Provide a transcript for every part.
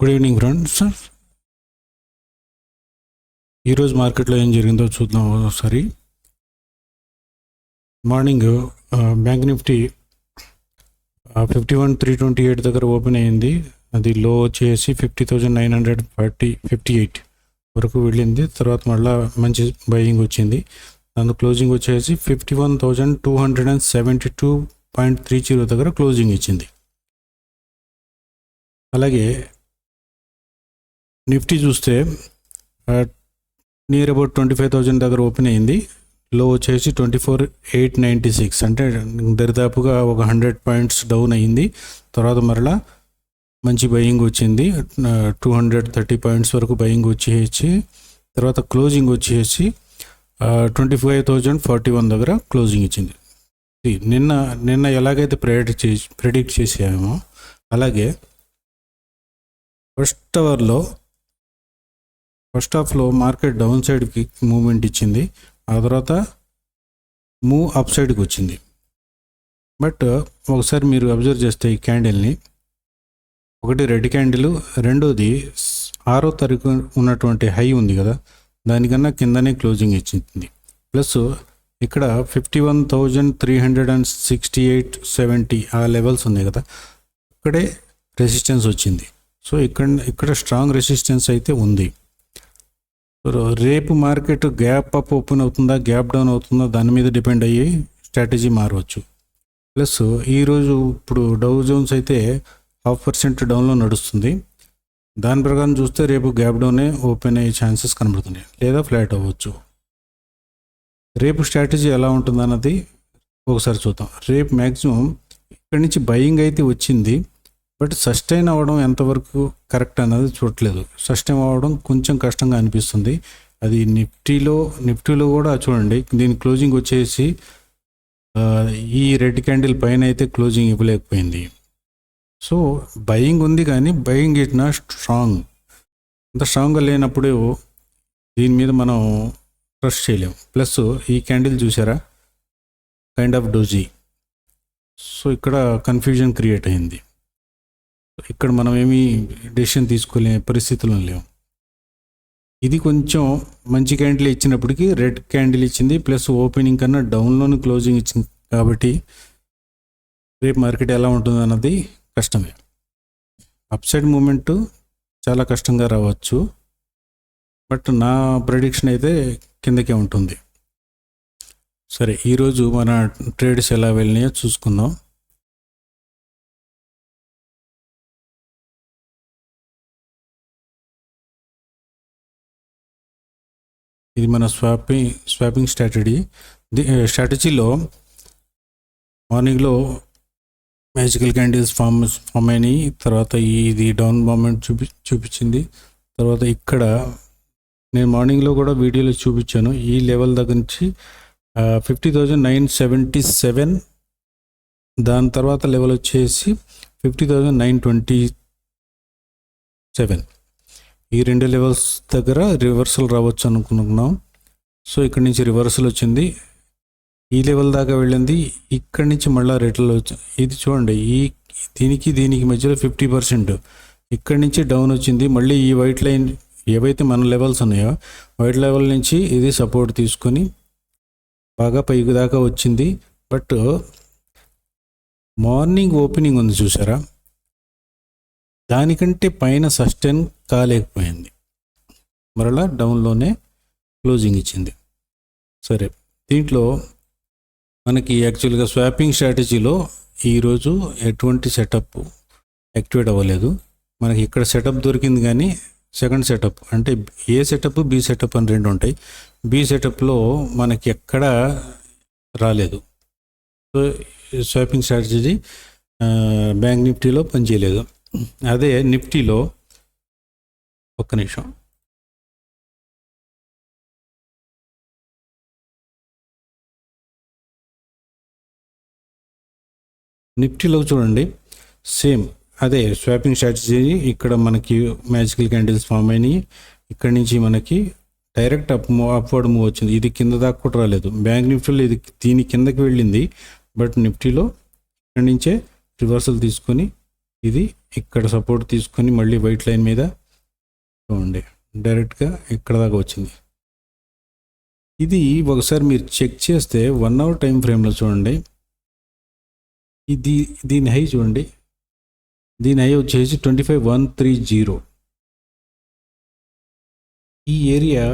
Good evening friends. ఈరోజు మార్కెట్లో ఏం జరిగిందో చూద్దాం ఒకసారి. మార్నింగ్ బ్యాంక్ నిఫ్టీ 51,328 దగ్గర ఓపెన్ అయ్యింది. అది లో వచ్చేసి 50,958 వరకు వెళ్ళింది. తర్వాత మళ్ళీ మంచి బయింగ్ వచ్చింది. దాని క్లోజింగ్ వచ్చేసి 51,272.30 దగ్గర క్లోజింగ్ ఇచ్చింది. అలాగే నిఫ్టీ చూస్తే నియర్ అబౌట్ 25,000 దగ్గర ఓపెన్ అయింది. లో వచ్చేసి 24,896, అంటే దరిదాపుగా ఒక 100 పాయింట్స్ డౌన్ అయ్యింది. తర్వాత మరలా మంచి బయింగ్ వచ్చింది. 230 పాయింట్స్ వరకు బయింగ్ వచ్చేసి తర్వాత క్లోజింగ్ వచ్చేసి 25,041 దగ్గర క్లోజింగ్ ఇచ్చింది. నిన్న ఎలాగైతే ప్రెడిక్ట్ చేసామో అలాగే ఫస్ట్ హాఫ్లో మార్కెట్ డౌన్ సైడ్కి మూవ్మెంట్ ఇచ్చింది. ఆ తర్వాత మూవ్ అప్ సైడ్కి వచ్చింది. బట్ ఒకసారి మీరు అబ్జర్వ్ చేస్తే ఈ క్యాండిల్ని, ఒకటి రెడ్ క్యాండిల్, రెండోది 6వ తారీఖు ఉన్నటువంటి హై ఉంది కదా, దానికన్నా కిందనే క్లోజింగ్ ఇచ్చింది. ప్లస్ ఇక్కడ 51,368.70 ఆ లెవెల్స్ ఉన్నాయి కదా, ఇక్కడే రెసిస్టెన్స్ వచ్చింది. సో ఇక్కడ స్ట్రాంగ్ రెసిస్టెన్స్ అయితే ఉంది. రేపు మార్కెట్ గ్యాప్ అప్ ఓపెన్ అవుతుందా, గ్యాప్ డౌన్ అవుతుందా, దాని మీద డిపెండ్ అయ్యి స్ట్రాటజీ మారవచ్చు. ప్లస్ ఈరోజు ఇప్పుడు డౌ జోన్స్ అయితే 0.5% డౌన్లో నడుస్తుంది. దాని ప్రకారం చూస్తే రేపు గ్యాప్ డౌనే ఓపెన్ అయ్యే ఛాన్సెస్ కనబడుతున్నాయి, లేదా ఫ్లాట్ అవ్వచ్చు. రేపు స్ట్రాటజీ ఎలా ఉంటుంది అన్నది ఒకసారి చూద్దాం. రేపు మ్యాక్సిమం ఇక్కడి నుంచి బయింగ్ అయితే వచ్చింది, బట్ సస్టైన్ అవ్వడం ఎంతవరకు కరెక్ట్ అన్నది చూడట్లేదు. సస్టైన్ అవ్వడం కొంచెం కష్టంగా అనిపిస్తుంది. అది నిఫ్టీలో కూడా చూడండి, దీని క్లోజింగ్ వచ్చేసి ఈ రెడ్ క్యాండిల్ పైన అయితే క్లోజింగ్ ఇవ్వలేకపోయింది. సో బయింగ్ ఉంది, కానీ బయింగ్ ఇట్ నాట్ స్ట్రాంగ్. అంత స్ట్రాంగ్గా లేనప్పుడు దీని మీద మనం ట్రస్ట్ చేయలేము. ప్లస్ ఈ క్యాండిల్ చూసారా, కైండ్ ఆఫ్ డోజీ. సో ఇక్కడ కన్ఫ్యూజన్ క్రియేట్ అయింది. ఇక్కడ మనం ఏమీ డెసిషన్ తీసుకోలే పరిస్థితుల్లో లేవు. ఇది కొంచెం మంచి క్యాండిల్ ఇచ్చినప్పటికీ రెడ్ క్యాండిల్ ఇచ్చింది, ప్లస్ ఓపెనింగ్ కన్నా డౌన్లోని క్లోజింగ్ ఇచ్చింది. కాబట్టి రేపు మార్కెట్ ఎలా ఉంటుంది అన్నది కష్టమే. అప్ సైడ్ మూమెంట్ చాలా కష్టంగా రావచ్చు, బట్ నా ప్రెడిక్షన్ అయితే కిందకే ఉంటుంది. సరే, ఈరోజు మన ట్రేడ్స్ ఎలా వెళ్ళినాయో చూసుకుందాం. ఇది మన స్వాపింగ్ స్ట్రాటజీలో మార్నింగ్లో మ్యాజికల్ క్యాండిల్స్ ఫామ్ అయినాయి. తర్వాత ఇది డౌన్ మూమెంట్ చూపించింది. తర్వాత ఇక్కడ నేను మార్నింగ్లో కూడా వీడియోలో చూపించాను. ఈ లెవెల్ దగ్గర నుంచి 50,977, దాని తర్వాత లెవెల్ వచ్చేసి 50,927. ఈ రెండు లెవెల్స్ దగ్గర రివర్సల్ రావచ్చు అనుకున్నాం. సో ఇక్కడి నుంచి రివర్సల్ వచ్చింది, ఈ లెవెల్ దాకా వెళ్ళింది. ఇక్కడి నుంచి మళ్ళీ రిటర్న్ వచ్చింది. ఇది చూడండి, దీనికి మధ్యలో 50% ఇక్కడి నుంచి డౌన్ వచ్చింది. మళ్ళీ ఈ వైట్ లైన్ ఏవైతే మన లెవెల్స్ ఉన్నాయో వైట్ లెవెల్ నుంచి ఇది సపోర్ట్ తీసుకొని బాగా పైకి దాకా వచ్చింది. బట్ మార్నింగ్ ఓపెనింగ్ ఉంది చూసారా, దానికంటే పైన సస్టైన్ కాలేకపోయింది. మరలా డౌన్లోనే క్లోజింగ్ ఇచ్చింది. సరే, దీంట్లో మనకి యాక్చువల్గా స్వాపింగ్ స్ట్రాటజీలో ఈరోజు ఎటువంటి సెటప్ యాక్టివేట్ అవ్వలేదు. మనకి ఇక్కడ సెటప్ దొరికింది, కానీ సెకండ్ సెటప్ అంటే ఏ సెటప్, బి సెటప్ అని రెండు ఉంటాయి. బి సెటప్లో మనకి ఎక్కడ రాలేదు. సో స్వాపింగ్ స్ట్రాటజీ బ్యాంక్ నిఫ్టీలో పనిచేయలేదు. అదే నిఫ్టీలో ఒక్క నిమిషం, నిఫ్టీలో చూడండి, సేమ్ అదే స్వాపింగ్ స్ట్రాటజీ. ఇక్కడ మనకి మ్యాజికల్ క్యాండిల్స్ ఫామ్ అయినాయి. ఇక్కడ నుంచి మనకి డైరెక్ట్ అప్వర్డ్ మూవ్ వచ్చింది. ఇది కింద దాకా కూడా రాలేదు. బ్యాంక్ నిఫ్టీలో ఇది దీని కిందకి వెళ్ళింది, బట్ నిఫ్టీలో ఇక్కడి నుంచే రివర్సల్ తీసుకొని ఇది ఇక్కడ సపోర్ట్ తీసుకొని మళ్ళీ వైట్ లైన్ మీద చూడండి డైరెక్ట్గా ఇక్కడ దాకా వచ్చింది. ఇది ఒకసారి మీరు చెక్ చేస్తే 1 అవర్ టైం ఫ్రేమ్లో చూడండి, దీని హై చూడండి, దీని హై వచ్చేసి 25,130. ఈ ఏరియా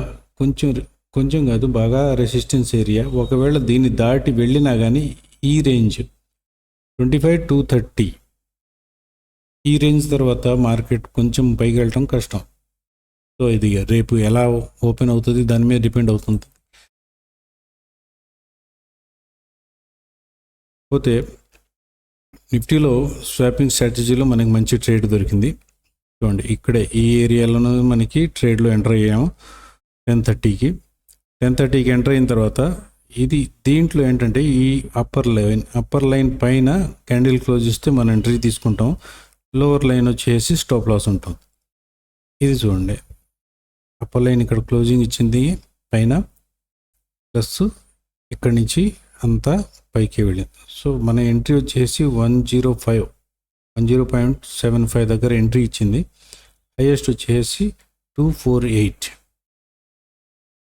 కొంచెం కాదు బాగా రెసిస్టెన్స్ ఏరియా. ఒకవేళ దీన్ని దాటి వెళ్ళినా కానీ ఈ రేంజ్ 25,230 ఈ రేంజ్ తర్వాత మార్కెట్ కొంచెం పైకి వెళ్ళటం కష్టం. సో ఇది రేపు ఎలా ఓపెన్ అవుతుంది దాని మీద డిపెండ్ అవుతుంది. పోతే నిఫ్టీలో స్వాపింగ్ స్ట్రాటజీలో మనకి మంచి ట్రేడ్ దొరికింది. చూడండి ఇక్కడే ఈ ఏరియాలోనే మనకి ట్రేడ్లో ఎంటర్ అయ్యాము 10:30కి ఎంటర్ అయిన తర్వాత ఇది దీంట్లో ఏంటంటే ఈ అప్పర్ లైన్ పైన క్యాండిల్ క్లోజ్ ఇస్తే మనం ఎంట్రీ తీసుకుంటాం, లోవర్ లైన్ వచ్చేసి స్టాప్ లాస్ ఉంటాం. ఇది చూడండి అప్పర్ లైన్ ఇక్కడ క్లోజింగ్ ఇచ్చింది పైన, ప్లస్ ఇక్కడి నుంచి అంతా పైకి వెళ్ళింది. సో మన ఎంట్రీ వచ్చేసి 105.75 దగ్గర ఎంట్రీ ఇచ్చింది. హైయెస్ట్ వచ్చేసి 248,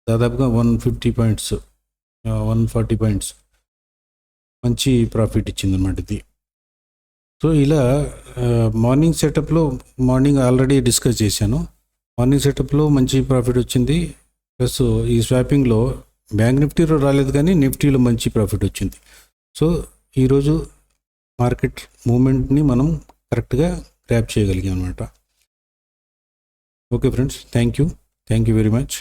దాదాపుగా 150 పాయింట్స్ 140 పాయింట్స్ మంచి ప్రాఫిట్ ఇచ్చింది అన్నమాట ఇది. సో ఇలా మార్నింగ్ సెటప్లో మార్నింగ్ ఆల్రెడీ డిస్కస్ చేశాను. మార్నింగ్ సెటప్లో మంచి ప్రాఫిట్ వచ్చింది, ప్లస్ ఈ స్వాపింగ్లో బ్యాంక్ నిఫ్టీలో రాలేదు కానీ నిఫ్టీలో మంచి ప్రాఫిట్ వచ్చింది. సో ఈరోజు మార్కెట్ మూమెంట్ని మనం కరెక్ట్గా గ్రాప్ చేయగలిగాం అనమాట. Okay friends, thank you very much.